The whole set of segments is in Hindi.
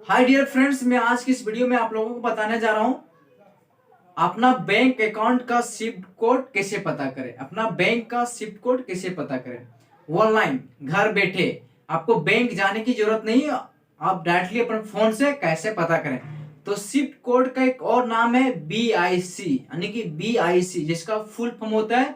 हाय डियर फ्रेंड्स, मैं आज की इस वीडियो में आप लोगों को बताने जा रहा हूं अपना बैंक अकाउंट का शिफ्ट कोड कैसे पता करें। अपना बैंक का शिफ्ट कोड कैसे पता करें ऑनलाइन घर बैठे। आपको बैंक जाने की जरूरत नहीं है, आप डायरेक्टली अपने फोन से कैसे पता करें। तो शिफ्ट कोड का एक और नाम है BIC, यानी कि BIC जिसका फुल फॉर्म होता है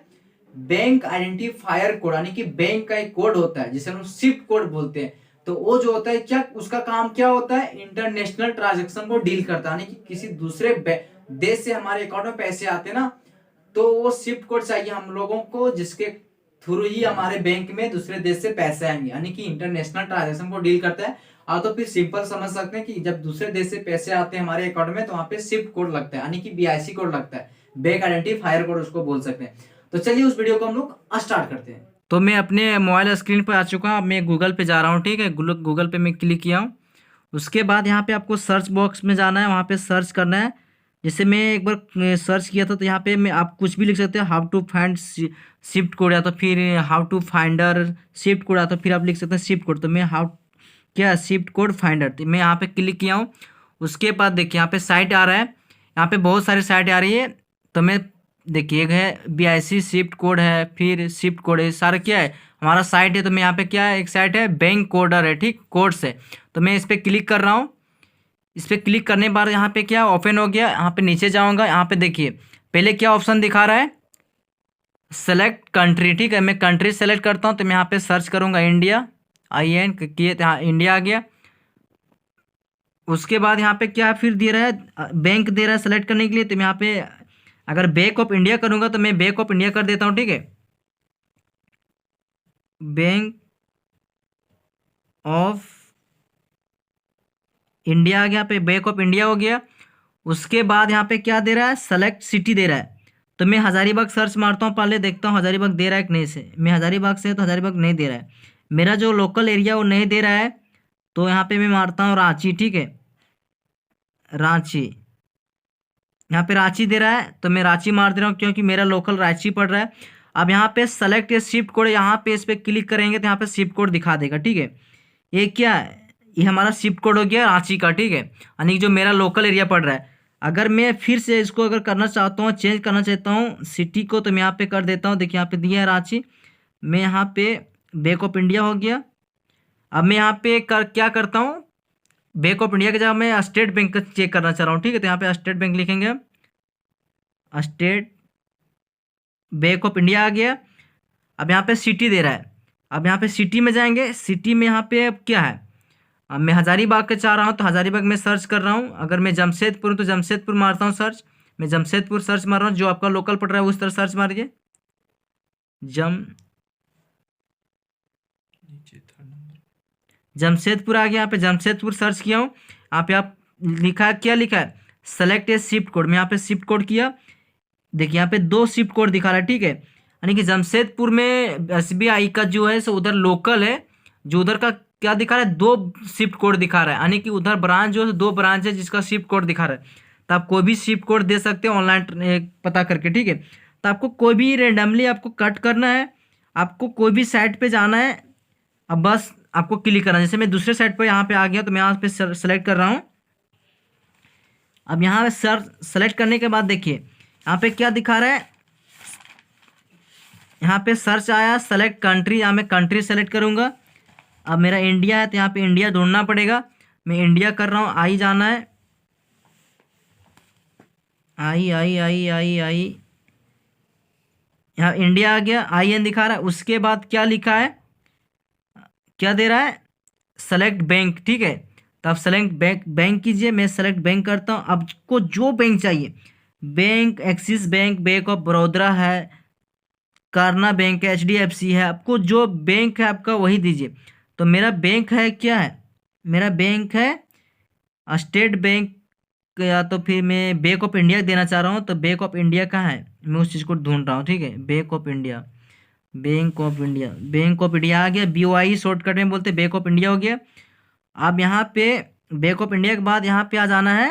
बैंक आइडेंटिफायर कोड, यानी कि बैंक का एक कोड होता है जिसे हम शिफ्ट कोड बोलते हैं। तो वो जो होता है क्या, उसका काम क्या होता है, इंटरनेशनल ट्रांजैक्शन को डील करता है, यानी कि किसी दूसरे देश से हमारे अकाउंट में पैसे आते ना, तो वो शिफ्ट कोड चाहिए हम लोगों को जिसके थ्रू ही हमारे बैंक में दूसरे देश से पैसे आएंगे, यानी कि इंटरनेशनल ट्रांजैक्शन को डील करता है। तो फिर सिंपल समझ सकते हैं कि जब दूसरे देश से पैसे आते हैं हमारे अकाउंट में तो वहां पे शिफ्ट कोड लगता है, यानी कि BIC कोड लगता है, बैंक आइडेंटिफायर कोड उसको बोल सकते हैं। तो चलिए उस वीडियो को हम लोग स्टार्ट करते हैं। तो मैं अपने मोबाइल स्क्रीन पर आ चुका हूँ, मैं गूगल पे जा रहा हूँ। ठीक है, गूगल पे मैं क्लिक किया हूँ। उसके बाद यहाँ पे आपको सर्च बॉक्स में जाना है, वहाँ पे सर्च करना है। जैसे मैं एक बार सर्च किया था तो यहाँ पे मैं आप कुछ भी लिख सकते हैं, how to find shift code, या तो फिर how to finder shift code, या तो फिर आप लिख सकते हैं शिफ्ट कोड। तो मैं हाउ क्या शिफ्ट कोड फाइंडर, तो मैं यहाँ पे क्लिक किया हूँ। उसके बाद देखिए यहाँ पे साइट आ रहा है, यहाँ पे बहुत सारी साइट आ रही है। तो मैं देखिए एक है BIC शिफ्ट कोड है, फिर शिफ्ट कोड है, सारा क्या है हमारा साइट है। तो मैं यहाँ पे क्या है, एक साइट है बैंक कोडर है, ठीक कोड से। तो मैं इस पर क्लिक कर रहा हूँ। इस पर क्लिक करने के बाद यहाँ पे क्या ओपन हो गया। यहाँ पे नीचे जाऊँगा, यहाँ पे देखिए पहले क्या ऑप्शन दिखा रहा है, सेलेक्ट कंट्री। ठीक है, मैं कंट्री सेलेक्ट करता हूँ। तो मैं यहाँ पे सर्च करूँगा इंडिया, IN किए तो यहाँ इंडिया आ गया। उसके बाद यहाँ पे क्या फिर दे रहा है, बैंक दे रहा है सेलेक्ट करने के लिए। तो मैं यहाँ पे अगर बैंक ऑफ इंडिया करूँगा तो मैं बैंक ऑफ इंडिया कर देता हूँ। ठीक है, बैंक ऑफ इंडिया आ गया, यहाँ पे बैंक ऑफ इंडिया हो गया। उसके बाद यहाँ पे क्या दे रहा है, सेलेक्ट सिटी दे रहा है। तो मैं हज़ारीबाग सर्च मारता हूँ, पहले देखता हूँ हज़ारीबाग दे रहा है कि नहीं। से मैं हज़ारीबाग से तो हज़ारीबाग नहीं दे रहा है, मेरा जो लोकल एरिया वो नहीं दे रहा है। तो यहाँ पे मैं मारता हूँ रांची। ठीक है, रांची, यहाँ पे रांची दे रहा है तो मैं रांची मार दे रहा हूँ क्योंकि मेरा लोकल रांची पड़ रहा है। अब यहाँ पे सेलेक्ट ये शिफ्ट कोड, यहाँ पे इस पर क्लिक करेंगे तो यहाँ पे शिफ्ट कोड दिखा देगा। ठीक है, ये क्या है, ये हमारा शिफ्ट कोड हो गया रांची का। ठीक है, यानी कि जो मेरा लोकल एरिया पड़ रहा है। अगर मैं फिर से इसको अगर करना चाहता हूँ, चेंज करना चाहता हूँ सिटी को, तो मैं यहाँ पे कर देता हूँ। देखिए यहाँ पे दिया है रांची, मैं यहाँ पे बैंक ऑफ इंडिया हो गया। अब मैं यहाँ पे क्या करता हूँ, बैंक ऑफ इंडिया के जगह मैं स्टेट बैंक का चेक करना चाह रहा हूँ। ठीक है, तो यहाँ पे स्टेट बैंक लिखेंगे हम, स्टेट बैंक ऑफ इंडिया आ गया। अब यहाँ पे सिटी दे रहा है, अब यहाँ पे सिटी में जाएंगे। सिटी में यहाँ पे अब क्या है, अब मैं हज़ारीबाग के चाह रहा हूँ तो हज़ारीबाग में सर्च कर रहा हूँ। अगर मैं जमशेदपुर हूँ तो जमशेदपुर मारता हूँ सर्च। मैं जमशेदपुर सर्च मार रहा हूँ, जो आपका लोकल पड़ रहा है उस तरह सर्च मारिए। जम जमशेदपुर आ गया, यहाँ पे जमशेदपुर सर्च किया हूँ। यहाँ पे आप लिखा है, क्या लिखा है, सेलेक्ट ए शिफ्ट कोड। मैं यहाँ पे शिफ्ट कोड किया, देखिए यहाँ पे 2 शिफ्ट कोड दिखा रहा है। ठीक है, यानी कि जमशेदपुर में SBI का जो है सो उधर लोकल है, जो उधर का क्या दिखा रहा है, 2 शिफ्ट कोड दिखा रहा है, यानी कि उधर ब्रांच जो है 2 ब्रांच है जिसका शिफ्ट कोड दिखा रहा है। तो आप कोई भी शिफ्ट कोड दे सकते हैं ऑनलाइन पता करके। ठीक है, तो आपको कोई भी रेंडमली आपको कट करना है, आपको कोई भी साइट पे जाना है, अब बस आपको क्लिक करना है। जैसे मैं दूसरे साइट पर यहाँ पे आ गया तो मैं यहाँ पे सेलेक्ट कर रहा हूँ। अब यहाँ पे सेलेक्ट करने के बाद देखिए यहाँ पे क्या दिखा रहा है, यहाँ पे सर्च आया सेलेक्ट कंट्री, यहाँ मैं कंट्री सेलेक्ट करूँगा। अब मेरा इंडिया है तो यहाँ पे इंडिया ढूंढना पड़ेगा, मैं इंडिया कर रहा हूँ। आई जाना है, आई आई आई आई आई, यहाँ इंडिया आ गया, IN दिखा रहा है। उसके बाद क्या लिखा है, क्या दे रहा है, सेलेक्ट बैंक। ठीक है, तो आप सेलेक्ट बैंक कीजिए, मैं सेलेक्ट बैंक करता हूँ। आपको जो बैंक चाहिए, bank axis bank, bank of Baroda है, करना बैंक है, HDFC है, आपको जो बैंक है आपका वही दीजिए। तो मेरा बैंक है, क्या है, मेरा बैंक है स्टेट बैंक, या तो फिर मैं बैंक ऑफ इंडिया देना चाह रहा हूँ। तो बैंक ऑफ इंडिया कहाँ है, मैं उस चीज़ को ढूंढ रहा हूँ। ठीक है, bank of India, bank of India, bank of India आ गया। BOI शॉर्टकट में बोलते बैंक ऑफ इंडिया हो गया। अब यहाँ पे बैंक ऑफ इंडिया के बाद यहाँ पे आ जाना है,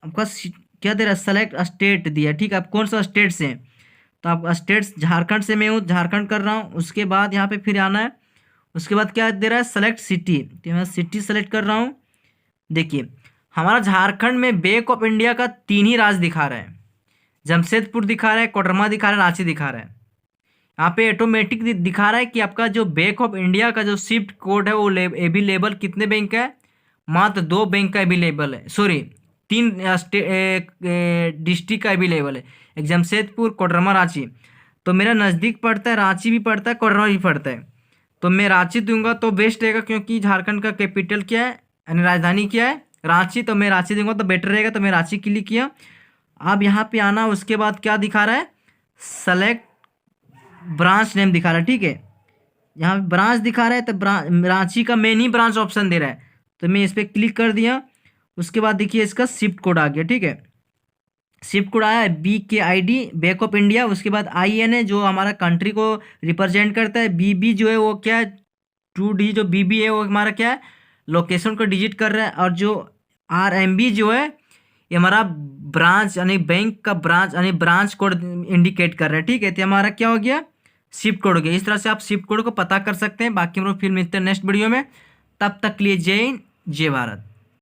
आपका क्या दे रहा है, सेलेक्ट स्टेट दिया। ठीक है, आप कौन सा स्टेट से हैं, तो आप स्टेट्स झारखंड से, मैं हूँ झारखंड कर रहा हूँ। उसके बाद यहाँ पे फिर आना है, उसके बाद क्या दे रहा है, सेलेक्ट सिटी, तो मैं सिटी सेलेक्ट कर रहा हूँ। देखिए हमारा झारखंड में बैंक ऑफ इंडिया का 3 ही राज्य दिखा रहा है, जमशेदपुर दिखा रहा है, कोडरमा दिखा रहा है, रांची दिखा रहा है। यहाँ पे ऑटोमेटिक दिखा रहा है कि आपका जो बैंक ऑफ इंडिया का जो शिफ्ट कोड है वो अवेलेबल कितने बैंक का है, मात्र 2 बैंक का अवेलेबल है, सॉरी 3 डिस्ट्रिक्ट का अवेलेबल है, एक जमशेदपुर, कोडरमा, रांची। तो मेरा नज़दीक पड़ता है, रांची भी पड़ता है, कोडरमा भी पड़ता है, तो मैं रांची दूंगा तो बेस्ट रहेगा, क्योंकि झारखंड का कैपिटल क्या है यानी राजधानी क्या है, रांची। तो मैं रांची दूंगा तो बेटर रहेगा, तो मैं रांची क्लिक किया। अब यहाँ पे आना, उसके बाद क्या दिखा रहा है, सेलेक्ट ब्रांच नेम दिखा रहा है, ठीक है। यहाँ पे ब्रांच दिखा रहा है, तो रांची का मेन ही ब्रांच ऑप्शन दे रहा है, तो मैं इस पर क्लिक कर दिया। उसके बाद देखिए इसका शिफ्ट कोड आ गया, ठीक है। शिफ्ट कोड आया है BKID बैंक ऑफ इंडिया, उसके बाद IN है जो हमारा कंट्री को रिप्रेजेंट करता है, BB जो है वो क्या है 2D, जो BB है वो हमारा क्या है लोकेशन को डिजिट कर रहा है, और जो RMB जो है ये हमारा ब्रांच यानी बैंक का ब्रांच यानी ब्रांच कोड इंडिकेट कर रहा है, ठीक है। तो हमारा क्या हो गया, शिफ्ट कोड हो गया। इस तरह से आप शिफ्ट कोड को पता कर सकते हैं। बाकी हम लोग फिर मिलते हैं नेक्स्ट वीडियो में, तब तक के लिए जय हिंद, जय भारत।